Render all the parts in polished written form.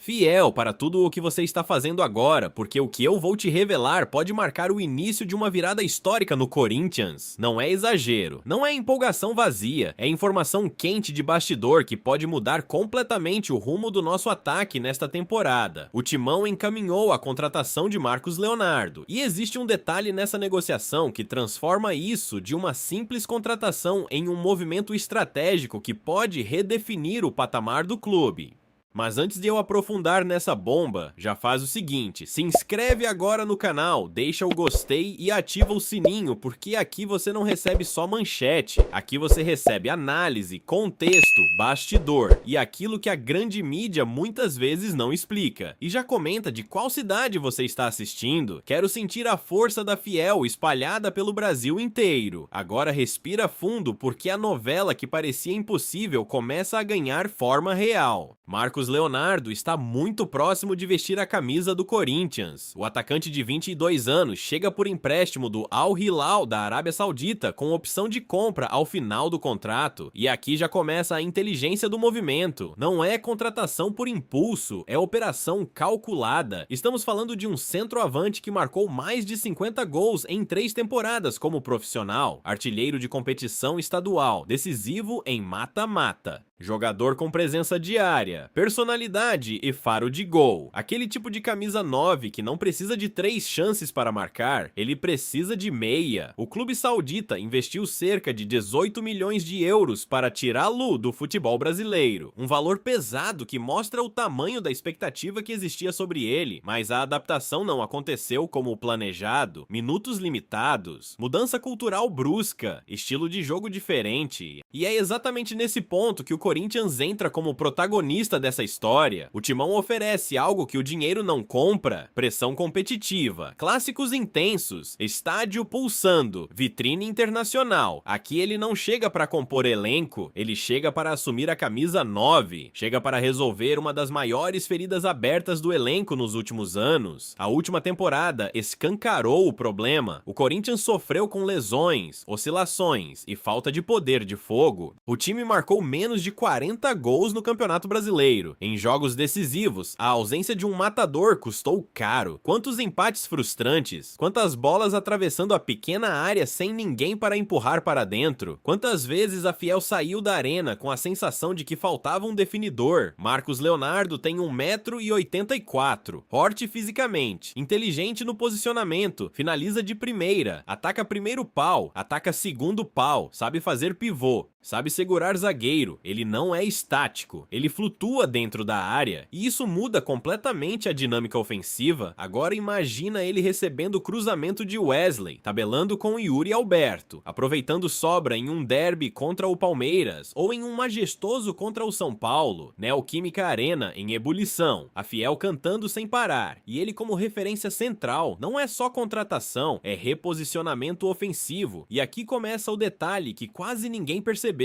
fiel para tudo o que você está fazendo agora, porque o que eu vou te revelar pode marcar o início de uma virada histórica no Corinthians. Não é exagero, não é empolgação vazia, é informação quente de bastidor que pode mudar completamente o rumo do nosso ataque nesta temporada. O Timão encaminhou a contratação de Marcos Leonardo, e existe um detalhe nessa negociação que transforma isso de uma simples contratação em um movimento estratégico que pode redefinir o patamar do clube. Mas antes de eu aprofundar nessa bomba, já faz o seguinte, se inscreve agora no canal, deixa o gostei e ativa o sininho, porque aqui você não recebe só manchete, aqui você recebe análise, contexto, bastidor e aquilo que a grande mídia muitas vezes não explica. E já comenta de qual cidade você está assistindo, quero sentir a força da Fiel espalhada pelo Brasil inteiro. Agora respira fundo porque a novela que parecia impossível começa a ganhar forma real. Marcos Leonardo está muito próximo de vestir a camisa do Corinthians. O atacante de 22 anos chega por empréstimo do Al Hilal da Arábia Saudita com opção de compra ao final do contrato. E aqui já começa a inteligência do movimento. Não é contratação por impulso, é operação calculada. Estamos falando de um centroavante que marcou mais de 50 gols em 3 temporadas como profissional, artilheiro de competição estadual, decisivo em mata-mata. Jogador com presença diária, personalidade e faro de gol. Aquele tipo de camisa 9 que não precisa de 3 chances para marcar, ele precisa de meia. O clube saudita investiu cerca de 18 milhões de euros para tirá-lo do futebol brasileiro. Um valor pesado que mostra o tamanho da expectativa que existia sobre ele, mas a adaptação não aconteceu como planejado. Minutos limitados, mudança cultural brusca, estilo de jogo diferente. E é exatamente nesse ponto que o Corinthians entra como protagonista dessa história. O Timão oferece algo que o dinheiro não compra: pressão competitiva, clássicos intensos, estádio pulsando, vitrine internacional. Aqui ele não chega para compor elenco, ele chega para assumir a camisa 9, chega para resolver uma das maiores feridas abertas do elenco nos últimos anos. A última temporada escancarou o problema. O Corinthians sofreu com lesões, oscilações e falta de poder de fogo. O time marcou menos de 40 gols no Campeonato Brasileiro. Em jogos decisivos, a ausência de um matador custou caro. Quantos empates frustrantes, quantas bolas atravessando a pequena área sem ninguém para empurrar para dentro. Quantas vezes a Fiel saiu da arena com a sensação de que faltava um definidor. Marcos Leonardo tem 1,84 m, forte fisicamente, inteligente no posicionamento, finaliza de primeira, ataca primeiro pau, ataca segundo pau, sabe fazer pivô, sabe segurar zagueiro, ele não é estático, ele flutua dentro da área, e isso muda completamente a dinâmica ofensiva. Agora imagina ele recebendo o cruzamento de Wesley, tabelando com Yuri Alberto, aproveitando sobra em um derby contra o Palmeiras, ou em um majestoso contra o São Paulo, Neoquímica Arena em ebulição, a Fiel cantando sem parar, e ele como referência central. Não é só contratação, é reposicionamento ofensivo, e aqui começa o detalhe que quase ninguém percebeu.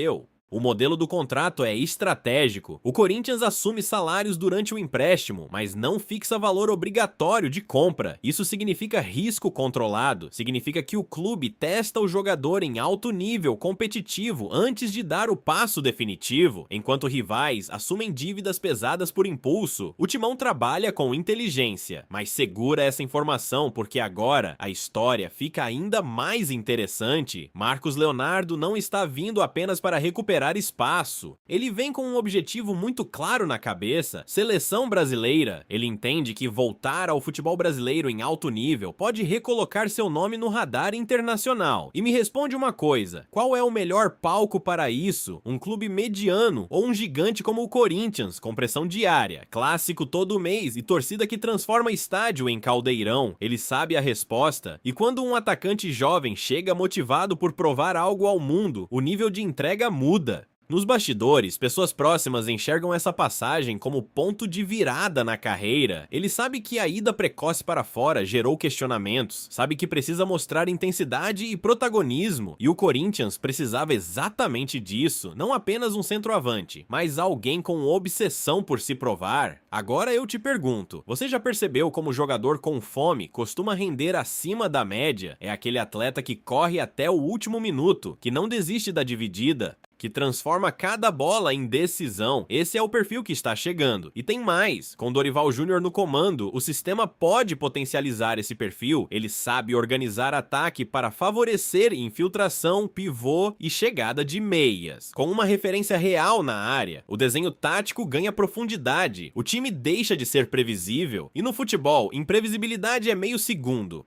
O modelo do contrato é estratégico. O Corinthians assume salários durante o empréstimo, mas não fixa valor obrigatório de compra. Isso significa risco controlado. Significa que o clube testa o jogador em alto nível competitivo antes de dar o passo definitivo. Enquanto rivais assumem dívidas pesadas por impulso, o Timão trabalha com inteligência. Mas segura essa informação, porque agora a história fica ainda mais interessante. Marcos Leonardo não está vindo apenas para recuperar espaço. Ele vem com um objetivo muito claro na cabeça: seleção brasileira. Ele entende que voltar ao futebol brasileiro em alto nível pode recolocar seu nome no radar internacional. E me responde uma coisa: qual é o melhor palco para isso? Um clube mediano ou um gigante como o Corinthians, com pressão diária, clássico todo mês e torcida que transforma estádio em caldeirão? Ele sabe a resposta. E quando um atacante jovem chega motivado por provar algo ao mundo, o nível de entrega muda. Nos bastidores, pessoas próximas enxergam essa passagem como ponto de virada na carreira. Ele sabe que a ida precoce para fora gerou questionamentos, sabe que precisa mostrar intensidade e protagonismo, e o Corinthians precisava exatamente disso, não apenas um centroavante, mas alguém com obsessão por se provar. Agora eu te pergunto, você já percebeu como jogador com fome costuma render acima da média? É aquele atleta que corre até o último minuto, que não desiste da dividida, que transforma cada bola em decisão. Esse é o perfil que está chegando. E tem mais, com Dorival Júnior no comando, o sistema pode potencializar esse perfil, ele sabe organizar ataque para favorecer infiltração, pivô e chegada de meias. Com uma referência real na área, o desenho tático ganha profundidade, o time deixa de ser previsível, e no futebol, imprevisibilidade é meio segundo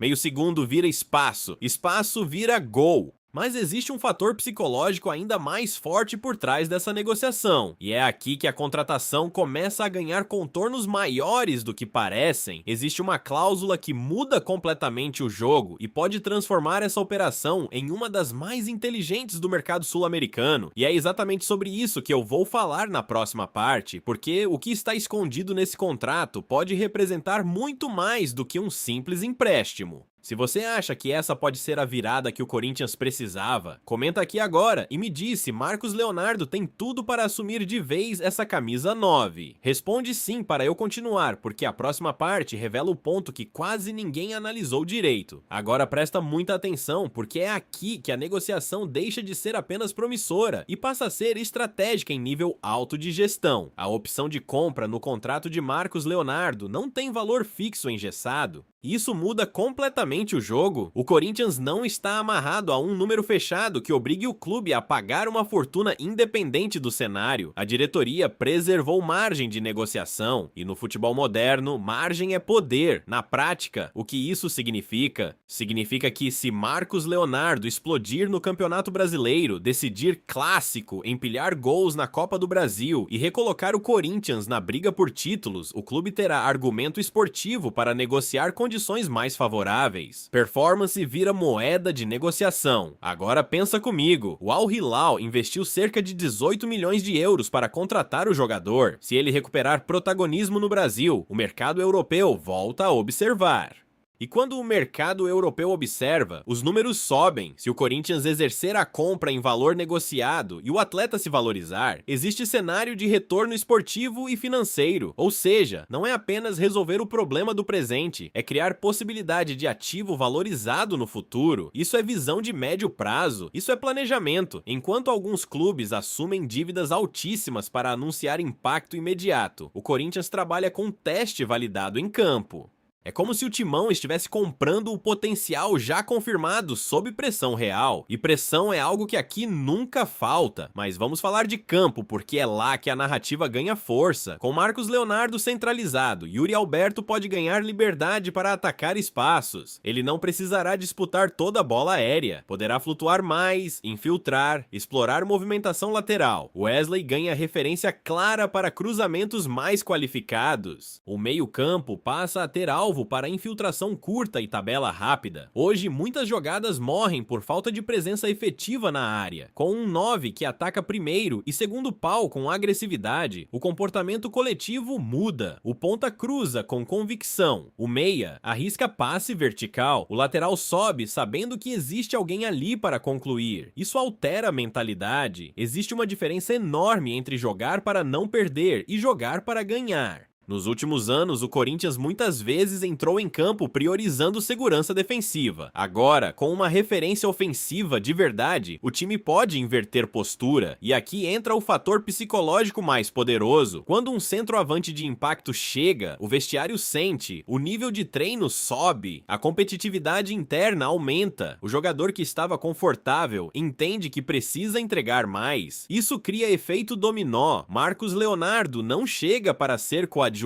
vira espaço, espaço vira gol. Mas existe um fator psicológico ainda mais forte por trás dessa negociação, e é aqui que a contratação começa a ganhar contornos maiores do que parecem. Existe uma cláusula que muda completamente o jogo e pode transformar essa operação em uma das mais inteligentes do mercado sul-americano, e é exatamente sobre isso que eu vou falar na próxima parte, porque o que está escondido nesse contrato pode representar muito mais do que um simples empréstimo. Se você acha que essa pode ser a virada que o Corinthians precisava, comenta aqui agora e me diz se Marcos Leonardo tem tudo para assumir de vez essa camisa 9. Responde sim para eu continuar, porque a próxima parte revela o ponto que quase ninguém analisou direito. Agora presta muita atenção, porque é aqui que a negociação deixa de ser apenas promissora e passa a ser estratégica em nível alto de gestão. A opção de compra no contrato de Marcos Leonardo não tem valor fixo engessado. Isso muda completamente o jogo. O Corinthians não está amarrado a um número fechado que obrigue o clube a pagar uma fortuna independente do cenário. A diretoria preservou margem de negociação, e no futebol moderno, margem é poder. Na prática, o que isso significa? Significa que se Marcos Leonardo explodir no Campeonato Brasileiro, decidir clássico, empilhar gols na Copa do Brasil e recolocar o Corinthians na briga por títulos, o clube terá argumento esportivo para negociar condições mais favoráveis. Performance vira moeda de negociação. Agora pensa comigo, o Al Hilal investiu cerca de 18 milhões de euros para contratar o jogador. Se ele recuperar protagonismo no Brasil, o mercado europeu volta a observar. E quando o mercado europeu observa, os números sobem. Se o Corinthians exercer a compra em valor negociado e o atleta se valorizar, existe cenário de retorno esportivo e financeiro. Ou seja, não é apenas resolver o problema do presente, é criar possibilidade de ativo valorizado no futuro. Isso é visão de médio prazo, isso é planejamento. Enquanto alguns clubes assumem dívidas altíssimas para anunciar impacto imediato, o Corinthians trabalha com teste validado em campo. É como se o Timão estivesse comprando o potencial já confirmado sob pressão real. E pressão é algo que aqui nunca falta. Mas vamos falar de campo, porque é lá que a narrativa ganha força. Com Marcos Leonardo centralizado, Yuri Alberto pode ganhar liberdade para atacar espaços. Ele não precisará disputar toda a bola aérea. Poderá flutuar mais, infiltrar, explorar movimentação lateral. Wesley ganha referência clara para cruzamentos mais qualificados. O meio-campo passa a ter alvo para infiltração curta e tabela rápida. Hoje, muitas jogadas morrem por falta de presença efetiva na área. Com um 9 que ataca primeiro e segundo pau com agressividade, o comportamento coletivo muda. O ponta cruza com convicção. O meia arrisca passe vertical. O lateral sobe sabendo que existe alguém ali para concluir. Isso altera a mentalidade. Existe uma diferença enorme entre jogar para não perder e jogar para ganhar. Nos últimos anos, o Corinthians muitas vezes entrou em campo priorizando segurança defensiva. Agora, com uma referência ofensiva de verdade, o time pode inverter postura. E aqui entra o fator psicológico mais poderoso. Quando um centroavante de impacto chega, o vestiário sente, o nível de treino sobe, a competitividade interna aumenta. O jogador que estava confortável entende que precisa entregar mais. Isso cria efeito dominó. Marcos Leonardo não chega para ser coadjuvante.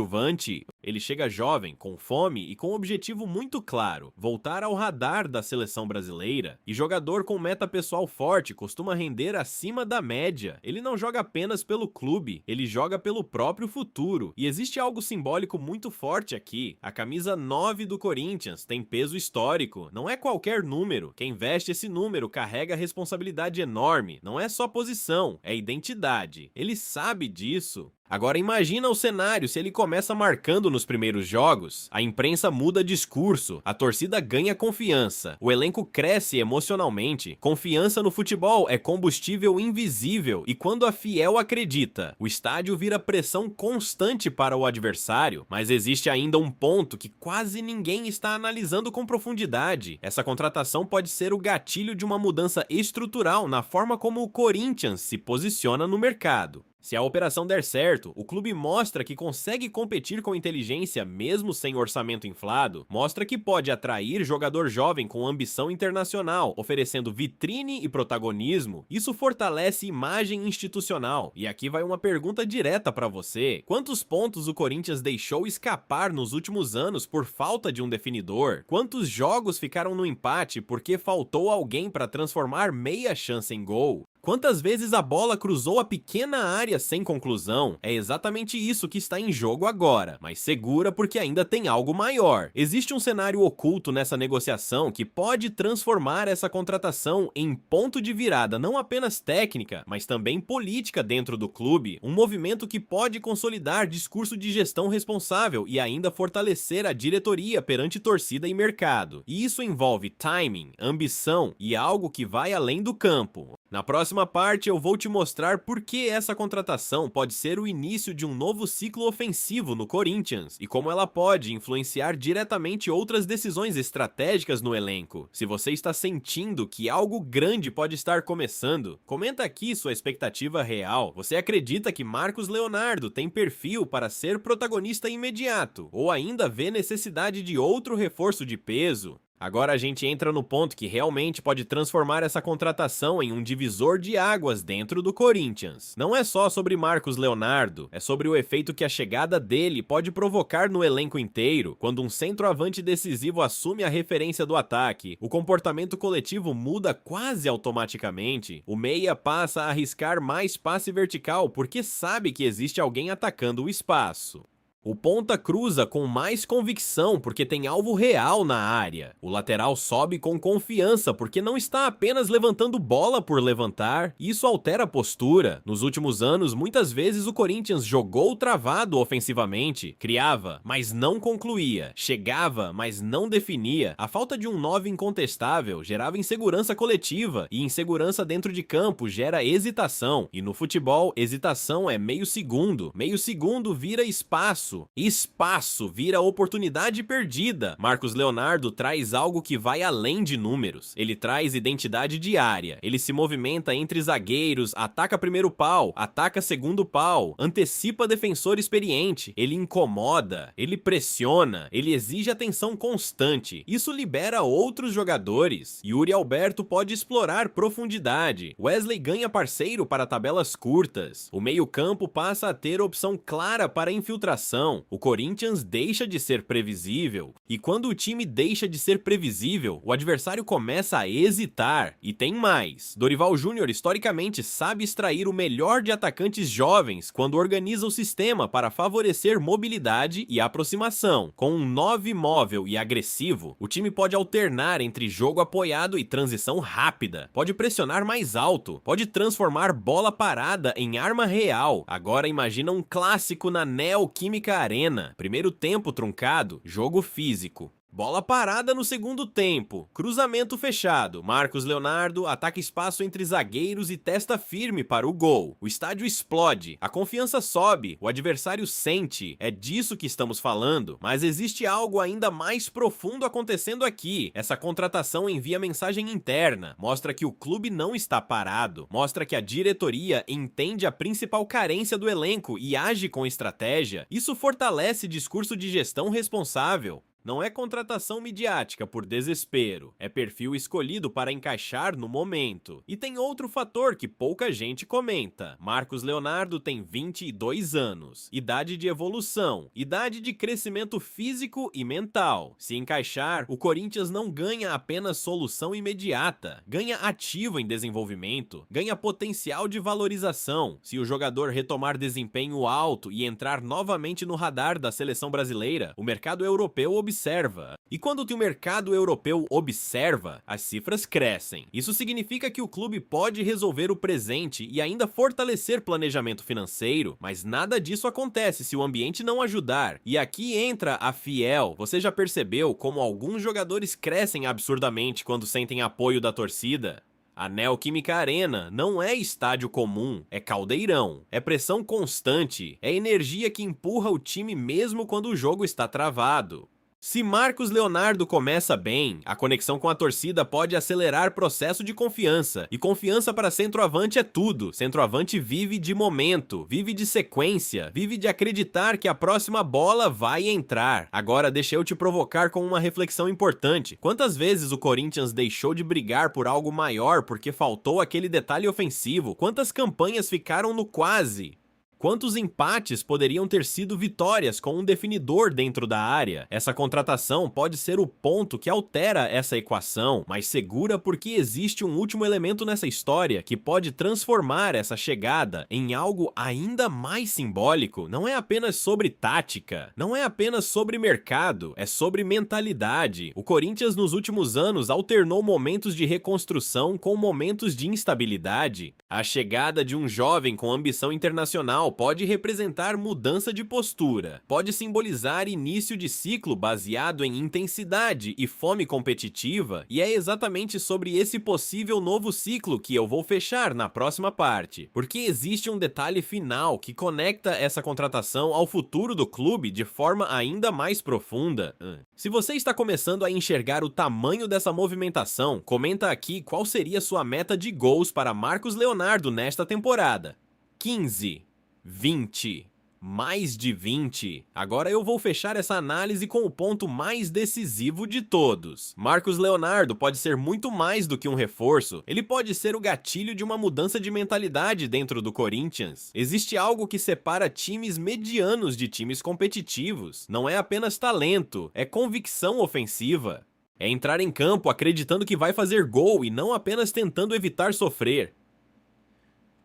Ele chega jovem, com fome e com um objetivo muito claro: voltar ao radar da seleção brasileira. E jogador com meta pessoal forte costuma render acima da média. Ele não joga apenas pelo clube, ele joga pelo próprio futuro. E existe algo simbólico muito forte aqui. A camisa 9 do Corinthians tem peso histórico. Não é qualquer número. Quem veste esse número carrega responsabilidade enorme. Não é só posição, é identidade. Ele sabe disso. Agora imagina o cenário se ele começa marcando nos primeiros jogos, a imprensa muda discurso, a torcida ganha confiança, o elenco cresce emocionalmente, confiança no futebol é combustível invisível e quando a fiel acredita, o estádio vira pressão constante para o adversário, mas existe ainda um ponto que quase ninguém está analisando com profundidade. Essa contratação pode ser o gatilho de uma mudança estrutural na forma como o Corinthians se posiciona no mercado. Se a operação der certo, o clube mostra que consegue competir com inteligência mesmo sem orçamento inflado, mostra que pode atrair jogador jovem com ambição internacional, oferecendo vitrine e protagonismo. Isso fortalece imagem institucional. E aqui vai uma pergunta direta para você. Quantos pontos o Corinthians deixou escapar nos últimos anos por falta de um definidor? Quantos jogos ficaram no empate porque faltou alguém para transformar meia chance em gol? Quantas vezes a bola cruzou a pequena área sem conclusão? É exatamente isso que está em jogo agora, mas segura porque ainda tem algo maior. Existe um cenário oculto nessa negociação que pode transformar essa contratação em ponto de virada não apenas técnica, mas também política dentro do clube, um movimento que pode consolidar discurso de gestão responsável e ainda fortalecer a diretoria perante torcida e mercado. E isso envolve timing, ambição e algo que vai além do campo. Na próxima parte eu vou te mostrar por que essa contratação pode ser o início de um novo ciclo ofensivo no Corinthians e como ela pode influenciar diretamente outras decisões estratégicas no elenco. Se você está sentindo que algo grande pode estar começando, comenta aqui sua expectativa real. Você acredita que Marcos Leonardo tem perfil para ser protagonista imediato ou ainda vê necessidade de outro reforço de peso? Agora a gente entra no ponto que realmente pode transformar essa contratação em um divisor de águas dentro do Corinthians. Não é só sobre Marcos Leonardo, é sobre o efeito que a chegada dele pode provocar no elenco inteiro. Quando um centroavante decisivo assume a referência do ataque, o comportamento coletivo muda quase automaticamente. O meia passa a arriscar mais passe vertical porque sabe que existe alguém atacando o espaço. O ponta cruza com mais convicção porque tem alvo real na área. O lateral sobe com confiança porque não está apenas levantando bola por levantar. Isso altera a postura. Nos últimos anos, muitas vezes o Corinthians jogou travado ofensivamente, criava, mas não concluía, chegava, mas não definia. A falta de um 9 incontestável gerava insegurança coletiva e insegurança dentro de campo gera hesitação. E no futebol, hesitação é meio segundo. Meio segundo vira espaço. Espaço vira oportunidade perdida. Marcos Leonardo traz algo que vai além de números. Ele traz identidade diária. Ele se movimenta entre zagueiros, ataca primeiro pau, ataca segundo pau, antecipa defensor experiente. Ele incomoda, ele pressiona, ele exige atenção constante. Isso libera outros jogadores. Yuri Alberto pode explorar profundidade. Wesley ganha parceiro para tabelas curtas. O meio-campo passa a ter opção clara para infiltração. O Corinthians deixa de ser previsível. E quando o time deixa de ser previsível, o adversário começa a hesitar. E tem mais. Dorival Júnior historicamente sabe extrair o melhor de atacantes jovens quando organiza o sistema para favorecer mobilidade e aproximação. Com um 9 móvel e agressivo, o time pode alternar entre jogo apoiado e transição rápida. Pode pressionar mais alto. Pode transformar bola parada em arma real. Agora imagina um clássico na Neoquímica Arena. Primeiro tempo truncado, jogo físico. Bola parada no segundo tempo, cruzamento fechado, Marcos Leonardo ataca espaço entre zagueiros e testa firme para o gol. O estádio explode, a confiança sobe, o adversário sente, é disso que estamos falando. Mas existe algo ainda mais profundo acontecendo aqui. Essa contratação envia mensagem interna, mostra que o clube não está parado, mostra que a diretoria entende a principal carência do elenco e age com estratégia. Isso fortalece discurso de gestão responsável. Não é contratação midiática por desespero, é perfil escolhido para encaixar no momento. E tem outro fator que pouca gente comenta. Marcos Leonardo tem 22 anos, idade de evolução, idade de crescimento físico e mental. Se encaixar, o Corinthians não ganha apenas solução imediata, ganha ativo em desenvolvimento, ganha potencial de valorização. Se o jogador retomar desempenho alto e entrar novamente no radar da seleção brasileira, o mercado europeu observa. E quando o mercado europeu observa, as cifras crescem. Isso significa que o clube pode resolver o presente e ainda fortalecer planejamento financeiro, mas nada disso acontece se o ambiente não ajudar. E aqui entra a Fiel. Você já percebeu como alguns jogadores crescem absurdamente quando sentem apoio da torcida? A Neoquímica Arena não é estádio comum, é caldeirão, é pressão constante, é energia que empurra o time mesmo quando o jogo está travado. Se Marcos Leonardo começa bem, a conexão com a torcida pode acelerar processo de confiança, e confiança para centroavante é tudo. Centroavante vive de momento, vive de sequência, vive de acreditar que a próxima bola vai entrar. Agora deixa eu te provocar com uma reflexão importante. Quantas vezes o Corinthians deixou de brigar por algo maior porque faltou aquele detalhe ofensivo? Quantas campanhas ficaram no quase? Quantos empates poderiam ter sido vitórias com um definidor dentro da área? Essa contratação pode ser o ponto que altera essa equação, mas segura porque existe um último elemento nessa história que pode transformar essa chegada em algo ainda mais simbólico. Não é apenas sobre tática, não é apenas sobre mercado, é sobre mentalidade. O Corinthians nos últimos anos alternou momentos de reconstrução com momentos de instabilidade. A chegada de um jovem com ambição internacional pode representar mudança de postura, pode simbolizar início de ciclo baseado em intensidade e fome competitiva, e é exatamente sobre esse possível novo ciclo que eu vou fechar na próxima parte, porque existe um detalhe final que conecta essa contratação ao futuro do clube de forma ainda mais profunda. Se você está começando a enxergar o tamanho dessa movimentação, comenta aqui qual seria sua meta de gols para Marcos Leonardo nesta temporada. 15. 20. Mais de 20. Agora eu vou fechar essa análise com o ponto mais decisivo de todos. Marcos Leonardo pode ser muito mais do que um reforço. Ele pode ser o gatilho de uma mudança de mentalidade dentro do Corinthians. Existe algo que separa times medianos de times competitivos. Não é apenas talento, é convicção ofensiva. É entrar em campo acreditando que vai fazer gol e não apenas tentando evitar sofrer.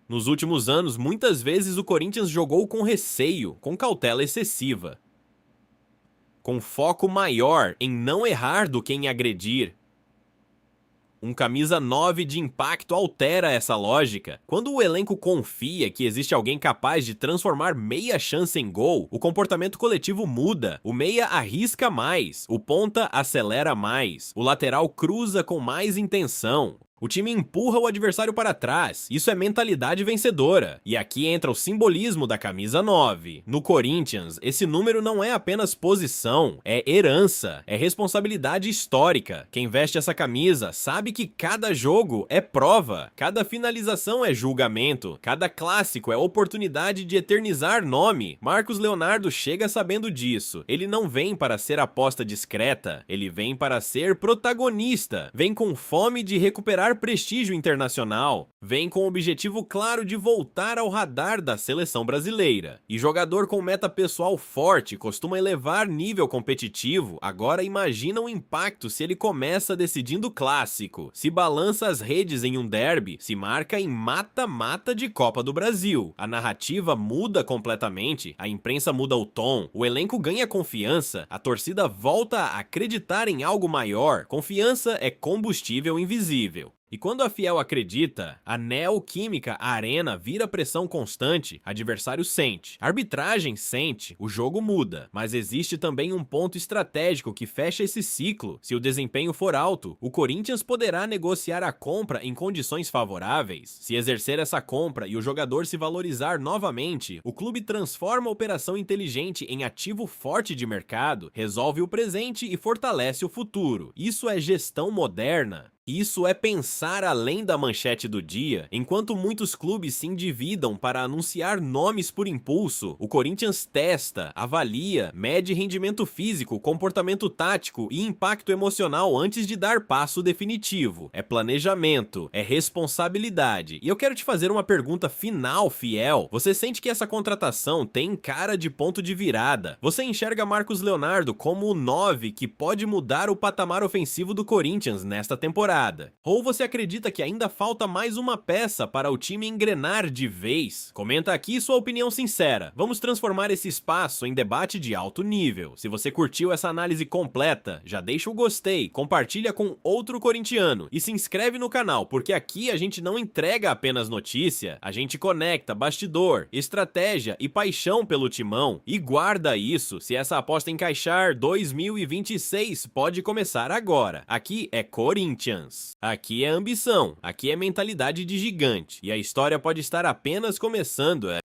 Nos últimos anos, muitas vezes o Corinthians jogou com receio, com cautela excessiva, com foco maior em não errar do que em agredir. Um camisa 9 de impacto altera essa lógica. Quando o elenco confia que existe alguém capaz de transformar meia chance em gol, o comportamento coletivo muda. O meia arrisca mais, o ponta acelera mais, o lateral cruza com mais intenção. O time empurra o adversário para trás, isso é mentalidade vencedora. E aqui entra o simbolismo da camisa 9. No Corinthians, esse número não é apenas posição, é herança, é responsabilidade histórica. Quem veste essa camisa sabe que cada jogo é prova, cada finalização é julgamento, cada clássico é oportunidade de eternizar nome. Marcos Leonardo chega sabendo disso. Ele não vem para ser aposta discreta, ele vem para ser protagonista, vem com fome de recuperar prestígio internacional, vem com o objetivo claro de voltar ao radar da seleção brasileira. E jogador com meta pessoal forte costuma elevar nível competitivo. Agora imagina o impacto se ele começa decidindo clássico, se balança as redes em um derby, se marca em mata-mata de Copa do Brasil. A narrativa muda completamente, a imprensa muda o tom, o elenco ganha confiança, a torcida volta a acreditar em algo maior. Confiança é combustível invisível. E quando a Fiel acredita, a Neoquímica Arena vira pressão constante, adversário sente, a arbitragem sente, o jogo muda. Mas existe também um ponto estratégico que fecha esse ciclo. Se o desempenho for alto, o Corinthians poderá negociar a compra em condições favoráveis. Se exercer essa compra e o jogador se valorizar novamente, o clube transforma a operação inteligente em ativo forte de mercado, resolve o presente e fortalece o futuro. Isso é gestão moderna. Isso é pensar além da manchete do dia. Enquanto muitos clubes se endividam para anunciar nomes por impulso, o Corinthians testa, avalia, mede rendimento físico, comportamento tático e impacto emocional antes de dar passo definitivo. É planejamento, é responsabilidade. E eu quero te fazer uma pergunta final, Fiel. Você sente que essa contratação tem cara de ponto de virada? Você enxerga Marcos Leonardo como o 9 que pode mudar o patamar ofensivo do Corinthians nesta temporada? temporada? Ou você acredita que ainda falta mais uma peça para o time engrenar de vez? Comenta aqui sua opinião sincera. Vamos transformar esse espaço em debate de alto nível. Se você curtiu essa análise completa, já deixa o gostei, compartilha com outro corintiano e se inscreve no canal, porque aqui a gente não entrega apenas notícia, a gente conecta bastidor, estratégia e paixão pelo timão. E guarda isso, se essa aposta encaixar, 2026 pode começar agora. Aqui é Corinthians, aqui é ambição, aqui é mentalidade de gigante, e a história pode estar apenas começando.